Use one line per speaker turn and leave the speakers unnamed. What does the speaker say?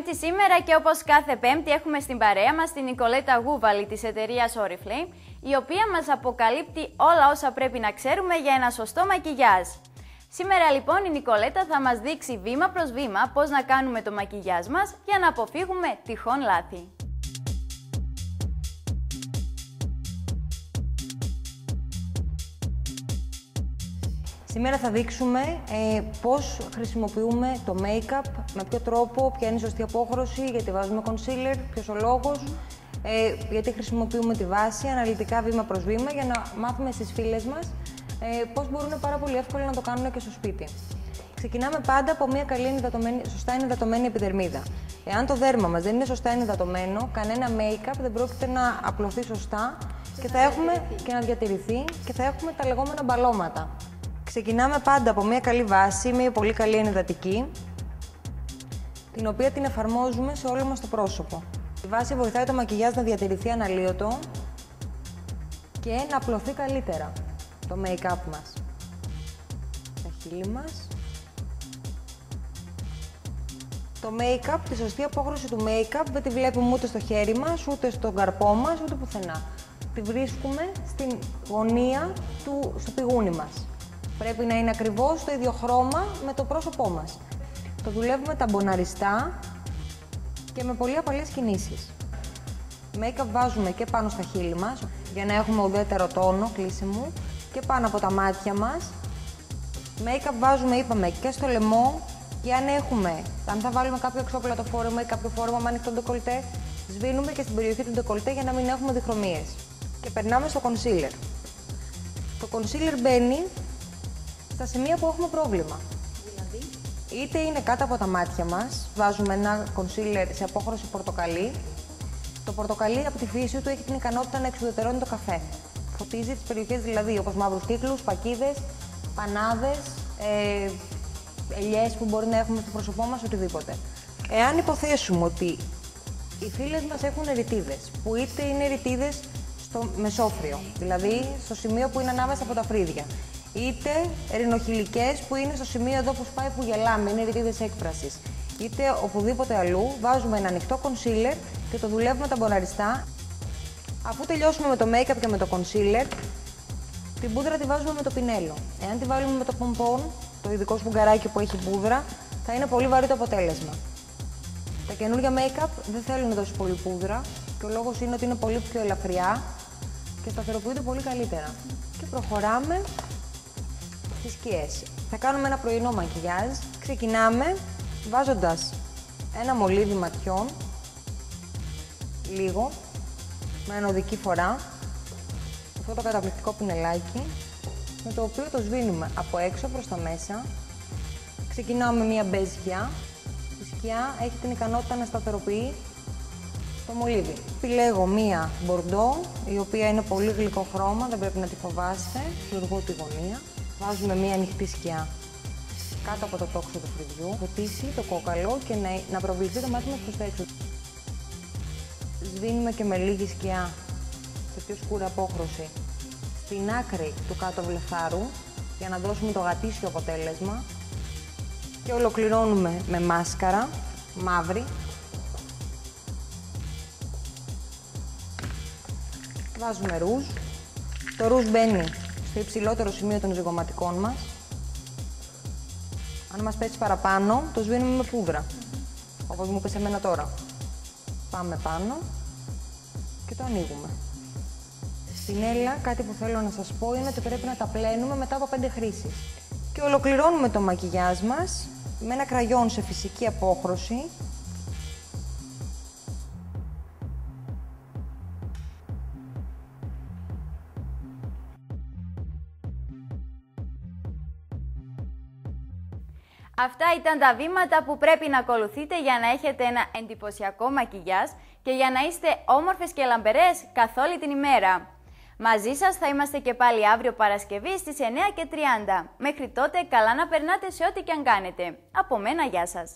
Πέμπτη σήμερα και όπως κάθε Πέμπτη έχουμε στην παρέα μας την Νικολέτα Γούβαλη της εταιρείας Oriflame, η οποία μας αποκαλύπτει όλα όσα πρέπει να ξέρουμε για ένα σωστό μακιγιάζ. Σήμερα λοιπόν η Νικολέτα θα μας δείξει βήμα προς βήμα πώς να κάνουμε το μακιγιάζ μας για να αποφύγουμε τυχόν λάθη.
Σήμερα θα δείξουμε πώς χρησιμοποιούμε το make-up, με ποιο τρόπο, ποια είναι η σωστή απόχρωση, γιατί βάζουμε concealer, ποιος ο λόγος, γιατί χρησιμοποιούμε τη βάση, αναλυτικά βήμα προς βήμα, για να μάθουμε στις φίλες μας πώς μπορούν πάρα πολύ εύκολα να το κάνουν και στο σπίτι. Ξεκινάμε πάντα από μια καλή σωστά ενυδατωμένη επιδερμίδα. Εάν το δέρμα μας δεν είναι σωστά ενυδατωμένο, κανένα make-up δεν πρόκειται να απλωθεί σωστά και να διατηρηθεί και θα έχουμε τα λεγόμενα μπαλώματα. Ξεκινάμε πάντα από μια καλή βάση, μια πολύ καλή ενυδατική, την οποία την εφαρμόζουμε σε όλο μας το πρόσωπο. Η βάση βοηθάει το μακιγιάζ να διατηρηθεί αναλύωτο και να απλωθεί καλύτερα το make-up μας. Τα χείλη μας. Το make-up, τη σωστή απόχρωση του make-up δεν τη βλέπουμε ούτε στο χέρι μας, ούτε στον καρπό μας, ούτε πουθενά. Τη βρίσκουμε στην γωνία στο πηγούνι μας. Πρέπει να είναι ακριβώς το ίδιο χρώμα με το πρόσωπό μας. Το δουλεύουμε ταμποναριστά και με πολύ απαλές κινήσεις. Make-up βάζουμε και πάνω στα χείλη μας, για να έχουμε ουδέτερο τόνο κλείσιμο, και πάνω από τα μάτια μας. Make-up βάζουμε, είπαμε, και στο λαιμό, και αν θα βάλουμε κάποιο εξώπλατο φόρεμα ή κάποιο φόρεμα με ανοιχτό ντεκολτέ, σβήνουμε και στην περιοχή του ντεκολτέ για να μην έχουμε διχρωμίες. Και περνάμε στο concealer. Το concealer μπαίνει στα σημεία που έχουμε πρόβλημα. Δηλαδή, είτε είναι κάτω από τα μάτια μας, βάζουμε ένα concealer σε απόχρωση πορτοκαλί. Το πορτοκαλί από τη φύση του έχει την ικανότητα να εξουδετερώνει το καφέ. Φωτίζει τις περιοχές δηλαδή όπως μαύρους κύκλους, πακίδες, πανάδες, ελιές που μπορεί να έχουμε στο πρόσωπό μας, οτιδήποτε. Εάν υποθέσουμε ότι οι φίλες μας έχουν ρητίδες, που είτε είναι ρητίδες στο μεσόφριο, δηλαδή στο σημείο που είναι ανάμεσα από τα φρύδια, είτε ρινοχυλικές που είναι στο σημείο εδώ που σπάει που γελάμε, είναι ρητίδες έκφρασης, είτε οπουδήποτε αλλού, βάζουμε ένα ανοιχτό concealer και το δουλεύουμε ταμποναριστά. Αφού τελειώσουμε με το make-up και με το concealer, την πούδρα τη βάζουμε με το πινέλο. Εάν τη βάλουμε με το πομπόν, το ειδικό σπουγγαράκι που έχει πούδρα, θα είναι πολύ βαρύ το αποτέλεσμα. Τα καινούργια make-up δεν θέλουν τόσο πολύ πούδρα και ο λόγος είναι ότι είναι πολύ πιο ελαφριά και σταθεροποιούνται πολύ καλύτερα. Και προχωράμε στις σκιές. Θα κάνουμε ένα πρωινό μακιγιάζ. Ξεκινάμε βάζοντας ένα μολύβι ματιών, λίγο, με ανωδική φορά, αυτό το καταπληκτικό πινελάκι, με το οποίο το σβήνουμε από έξω προς τα μέσα. Ξεκινάμε μία μπέζ σκιά. Η σκιά έχει την ικανότητα να σταθεροποιεί το μολύβι. Επιλέγω μία μπορντό, η οποία είναι πολύ γλυκό χρώμα, δεν πρέπει να τη φοβάστε. Λουργώ τη γωνία. Βάζουμε μία ανοιχτή σκιά κάτω από το τόξο του φρυδιού, φωτίσει το κόκαλο και να προβληθεί το μάτι μας προς τα έξω. Σβήνουμε και με λίγη σκιά, σε πιο σκούρα απόχρωση, στην άκρη του κάτω βλεφάρου, για να δώσουμε το γατήσιο αποτέλεσμα. Και ολοκληρώνουμε με μάσκαρα, μαύρη. Βάζουμε ρούζ. Το ρούζ μπαίνει στο υψηλότερο σημείο των ζυγωματικών μας. Αν μας πέσει παραπάνω, το σβήνουμε με πούδρα, όπως μου πέσει εμένα τώρα. Πάμε πάνω και το ανοίγουμε. Στην έλα, κάτι που θέλω να σας πω είναι ότι πρέπει να τα πλένουμε μετά από 5 χρήσεις. Και ολοκληρώνουμε το μακιγιάζ μας με ένα κραγιόν σε φυσική απόχρωση.
Αυτά ήταν τα βήματα που πρέπει να ακολουθείτε για να έχετε ένα εντυπωσιακό μακιγιάζ και για να είστε όμορφες και λαμπερές καθ' όλη την ημέρα. Μαζί σας θα είμαστε και πάλι αύριο Παρασκευή στις 9:30. Μέχρι τότε καλά να περνάτε σε ό,τι και αν κάνετε. Από μένα, γεια σας!